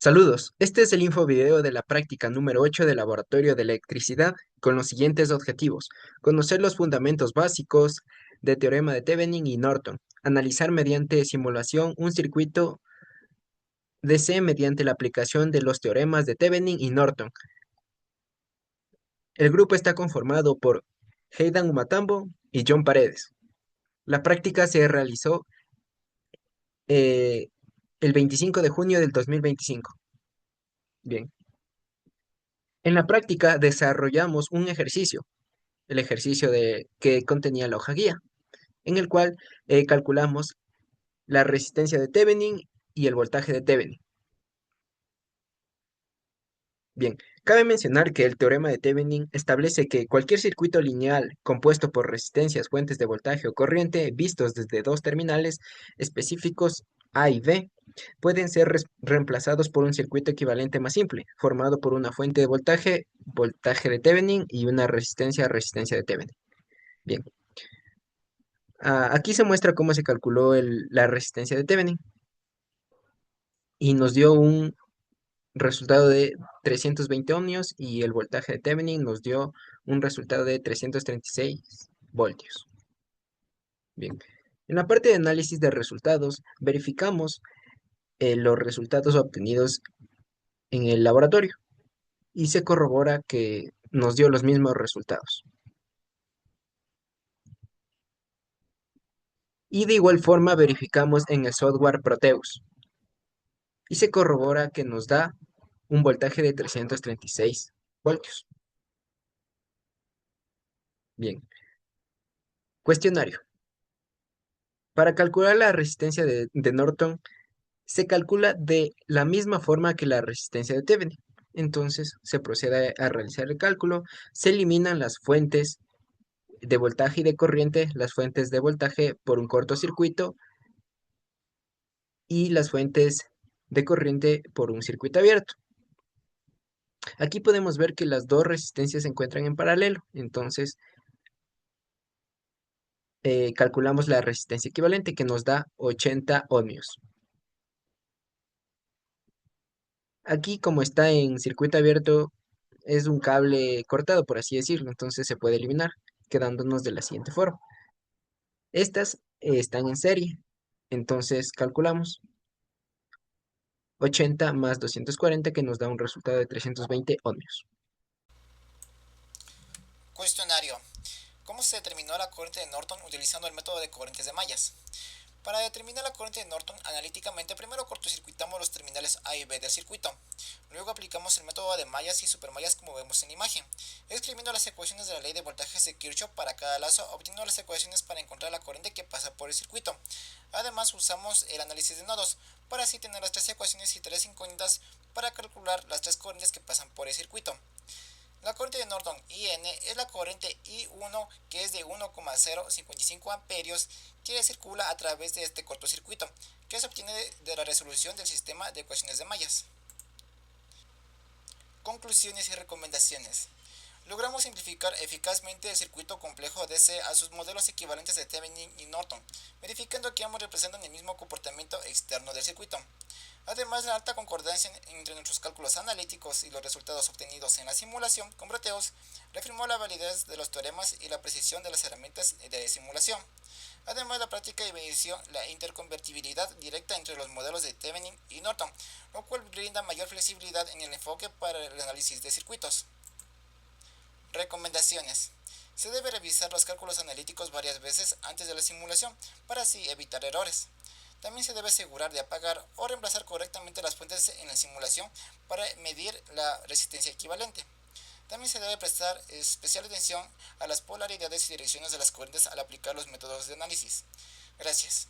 Saludos, este es el infovideo de la práctica número 8 del Laboratorio de Electricidad con los siguientes objetivos: conocer los fundamentos básicos de teorema de Thevenin y Norton, analizar mediante simulación un circuito DC mediante la aplicación de los teoremas de Thevenin y Norton. El grupo está conformado por Heidan Umatambo y John Paredes. La práctica se realizó eh, el 25 de junio del 2025. Bien, en la práctica desarrollamos un ejercicio, el ejercicio que contenía la hoja guía, en el cual calculamos la resistencia de Thevenin y el voltaje de Thevenin. Bien, cabe mencionar que el teorema de Thevenin establece que cualquier circuito lineal compuesto por resistencias, fuentes de voltaje o corriente vistos desde dos terminales específicos A y B pueden ser reemplazados por un circuito equivalente más simple, formado por una fuente de voltaje, voltaje de Thevenin y una resistencia, resistencia de Thevenin. Bien, aquí se muestra cómo se calculó la resistencia de Thevenin y nos dio un resultado de 320 ohmios y el voltaje de Thevenin nos dio un resultado de 336 voltios. Bien, en la parte de análisis de resultados verificamos los resultados obtenidos en el laboratorio y se corrobora que nos dio los mismos resultados. Y de igual forma verificamos en el software Proteus y se corrobora que nos da un voltaje de 336 voltios. Bien, cuestionario. Para calcular la resistencia de Norton, se calcula de la misma forma que la resistencia de Thevenin. Entonces se procede a realizar el cálculo, se eliminan las fuentes de voltaje y de corriente, las fuentes de voltaje por un cortocircuito y las fuentes de corriente por un circuito abierto. Aquí podemos ver que las dos resistencias se encuentran en paralelo, entonces calculamos la resistencia equivalente que nos da 80 ohmios. Aquí, como está en circuito abierto, es un cable cortado, por así decirlo, entonces se puede eliminar, quedándonos de la siguiente forma. Estas están en serie, entonces calculamos 80 más 240 que nos da un resultado de 320 ohmios. Cuestionario. ¿Cómo se determinó la corriente de Norton utilizando el método de corrientes de mallas? Para determinar la corriente de Norton analíticamente, primero cortocircuitamos los terminales A y B del circuito. Luego aplicamos el método de mallas y supermallas como vemos en la imagen, escribiendo las ecuaciones de la ley de voltajes de Kirchhoff para cada lazo, obteniendo las ecuaciones para encontrar la corriente que pasa por el circuito. Además usamos el análisis de nodos, para así tener las tres ecuaciones y tres incógnitas para calcular las tres corrientes que pasan por el circuito. La corriente de Norton IN es la corriente I1, que es de 1,055 amperios, que circula a través de este cortocircuito, que se obtiene de la resolución del sistema de ecuaciones de mallas. Conclusiones y recomendaciones. Logramos simplificar eficazmente el circuito complejo DC a sus modelos equivalentes de Thevenin y Norton, verificando que ambos representan el mismo comportamiento externo del circuito. Además, la alta concordancia entre nuestros cálculos analíticos y los resultados obtenidos en la simulación con Proteus reafirmó la validez de los teoremas y la precisión de las herramientas de simulación. Además, la práctica evidenció la interconvertibilidad directa entre los modelos de Thevenin y Norton, lo cual brinda mayor flexibilidad en el enfoque para el análisis de circuitos. Recomendaciones. Se debe revisar los cálculos analíticos varias veces antes de la simulación para así evitar errores. También se debe asegurar de apagar o reemplazar correctamente las fuentes en la simulación para medir la resistencia equivalente. También se debe prestar especial atención a las polaridades y direcciones de las corrientes al aplicar los métodos de análisis. Gracias.